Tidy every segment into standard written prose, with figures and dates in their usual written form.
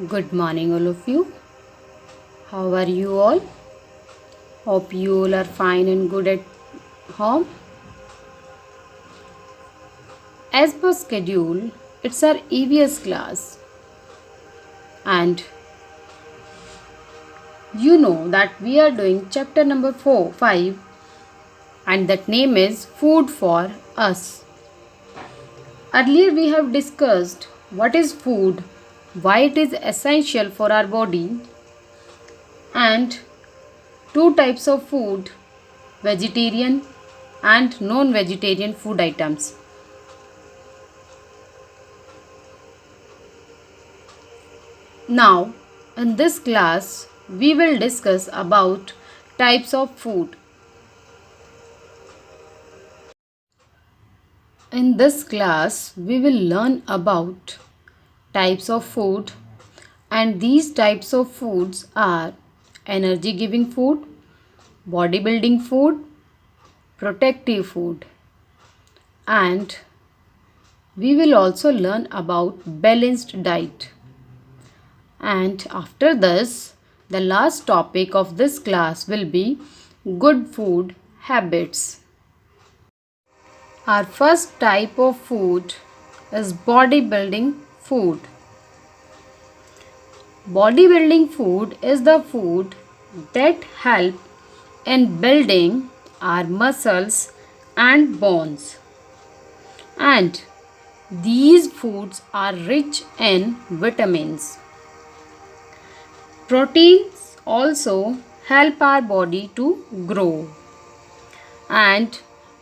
Good morning, all of you. How are you all? Hope you all are fine and good at home. As per schedule, it's our EVS class, and you know that we are doing chapter number 5, and that name is Food for Us. Earlier, we have discussed what is food, why it is essential for our body, and two types of food, vegetarian and non-vegetarian food items. Now, in this class, we will discuss about types of food. In this class, we will learn about types of food, and these types of foods are energy giving food, bodybuilding food, protective food, and we will also learn about balanced diet. And after this, the last topic of this class will be good food habits. Our first type of food is bodybuilding food. Bodybuilding food is the food that help in building our muscles and bones. And these foods are rich in vitamins. Proteins also help our body to grow. And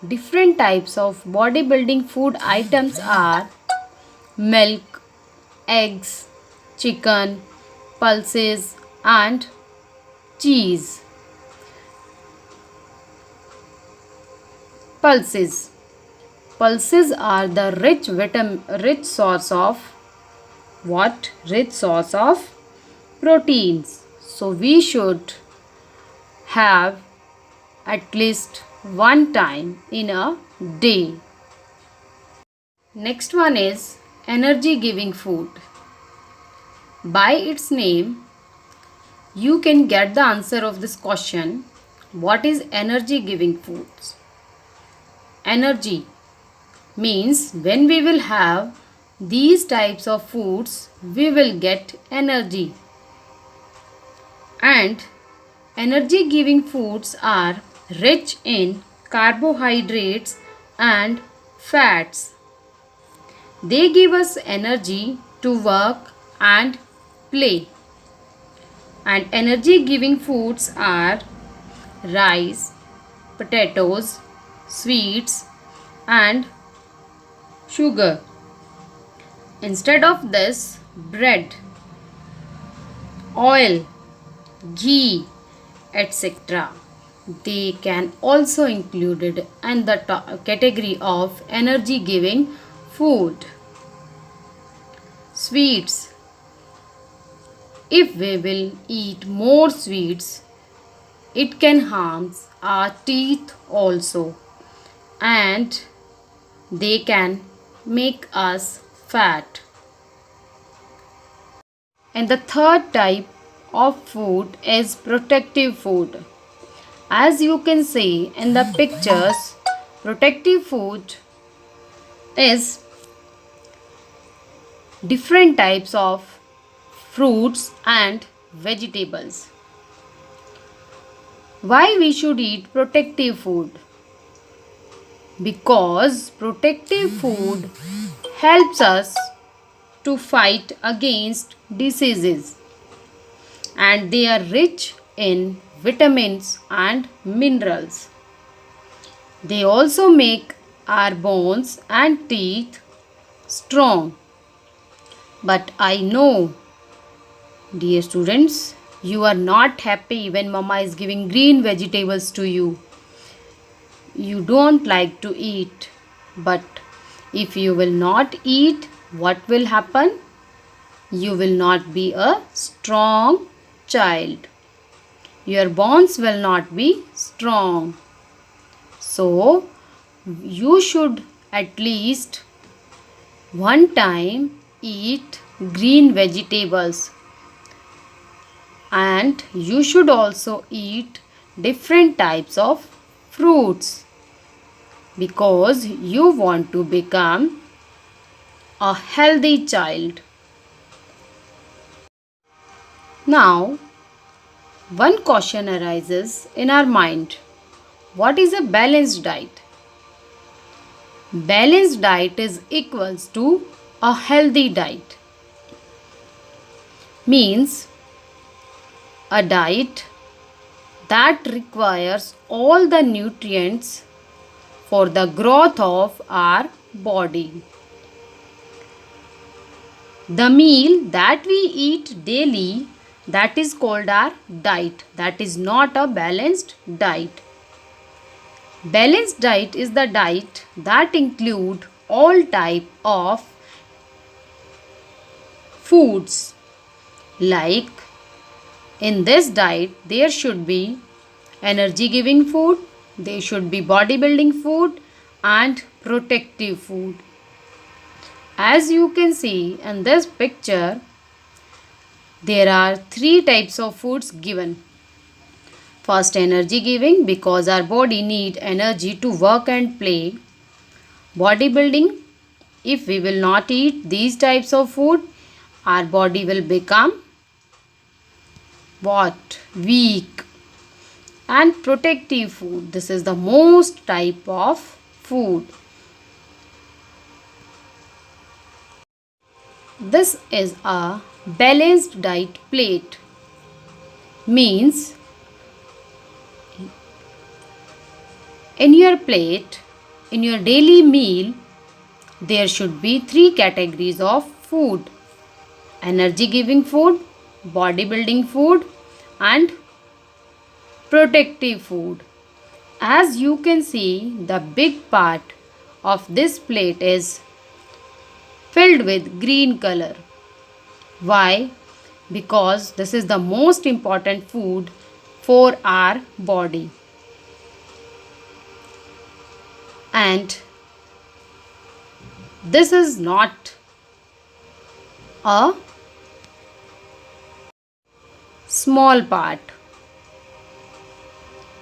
different types of bodybuilding food items are milk, eggs, chicken, pulses, and cheese. Pulses. Pulses are the rich source of what? Rich source of proteins. So we should have at least one time in a day. Next one is energy giving food. By its name, you can get the answer of this question. What is energy giving foods? Energy means when we will have these types of foods, we will get energy. And energy giving foods are rich in carbohydrates and fats. They give us energy to work and play. And energy giving foods are rice, potatoes, sweets, and sugar. Instead of this, bread, oil, ghee, etc. They can also included in the category of energy giving food. Sweets. If we will eat more sweets, it can harm our teeth also, and they can make us fat. And the third type of food is protective food. As you can see in the pictures, protective food is different types of fruits and vegetables. Why we should eat protective food? Because protective food helps us to fight against diseases, and they are rich in vitamins and minerals. They also make our bones and teeth strong. But I know, dear students, you are not happy when mama is giving green vegetables to you. You don't like to eat. But if you will not eat, what will happen? You will not be a strong child. Your bones will not be strong. So, you should at least one time eat green vegetables And you should also eat different types of fruits because you want to become a healthy child. Now, one question arises in our mind. What is a balanced diet? Balanced diet is equals to a healthy diet. Means a diet that requires all the nutrients for the growth of our body. The meal that we eat daily, that is called our diet. That is not a balanced diet. Balanced diet is the diet that include all type of foods. Like in this diet there should be energy giving food, there should be bodybuilding food and protective food. As you can see in this picture, there are three types of foods given. First, energy giving, because our body need energy to work and play. Bodybuilding, if we will not eat these types of food, our body will become what? Weak. And protective food, this is the most type of food. This is a balanced diet plate. Means in your plate, in your daily meal, there should be three categories of food: energy giving food, bodybuilding food and protective food. As you can see, the big part of this plate is filled with green color. Why? Because this is the most important food for our body. And this is not a small part.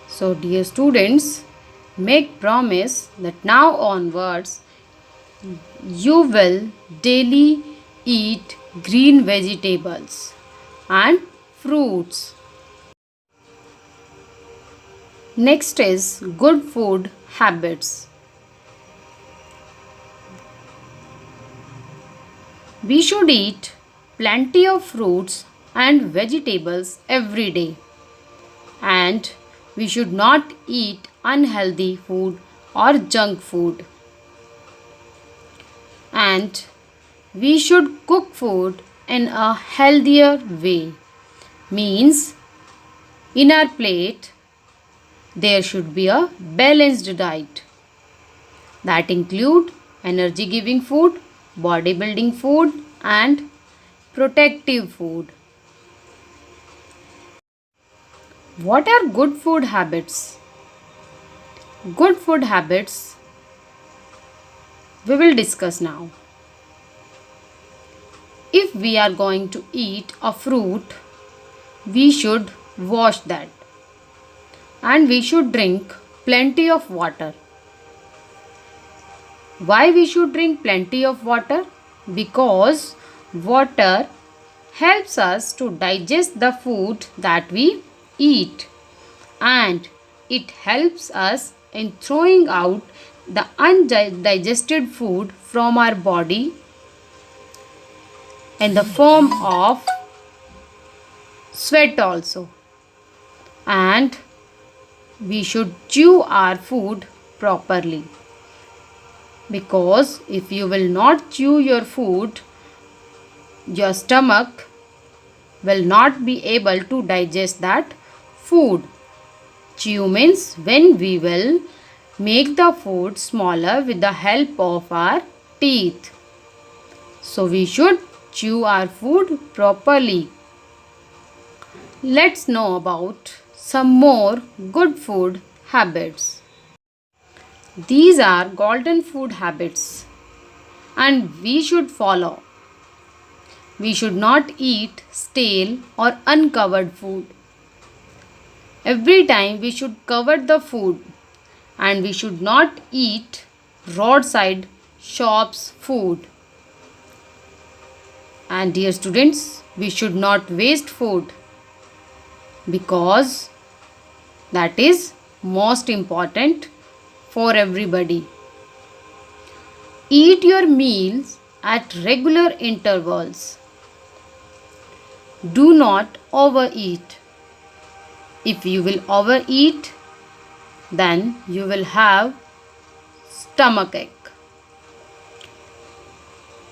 So dear students, make promise that now onwards you will daily eat green vegetables and fruits. Next is good food habits. We should eat plenty of fruits and vegetables every day, and we should not eat unhealthy food or junk food. And we should cook food in a healthier way. Means in our plate there should be a balanced diet that include energy giving food, bodybuilding food and protective food. What are good food habits? Good food habits we will discuss now. If we are going to eat a fruit, we should wash that and we should drink plenty of water. Why we should drink plenty of water? Because water helps us to digest the food that we eat, and it helps us in throwing out the undigested food from our body in the form of sweat also. And we should chew our food properly, because if you will not chew your food, your stomach will not be able to digest that food. Chew means when we will make the food smaller with the help of our teeth. So we should chew our food properly. Let's know about some more good food habits. These are golden food habits and we should follow. we should not eat stale or uncovered food. Every time we should cover the food, and we should not eat roadside shops food. And dear students, we should not waste food, because that is most important for everybody. Eat your meals at regular intervals. Do not overeat. If you will overeat, then you will have stomachache.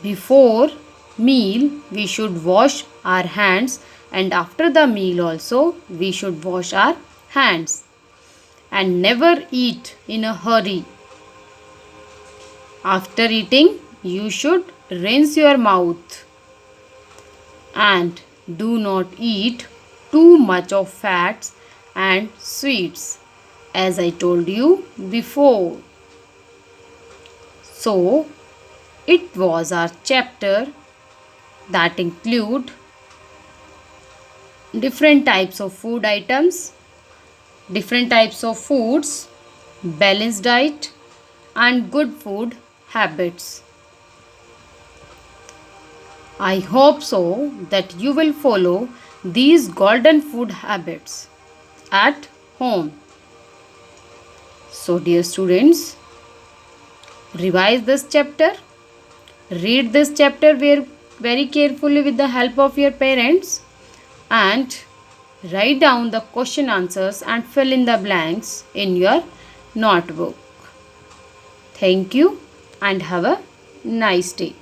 Before meal, we should wash our hands, and after the meal also we should wash our hands. And never eat in a hurry. After eating, you should rinse your mouth. And do not eat too much of fats and sweets, as I told you before. So, it was our chapter that include different types of food items, different types of foods, balanced diet, and good food habits. I hope so that you will follow these golden food habits at home. So, dear students, revise this chapter, read this chapter very carefully with the help of your parents, and write down the question answers and fill in the blanks in your notebook. Thank you and have a nice day.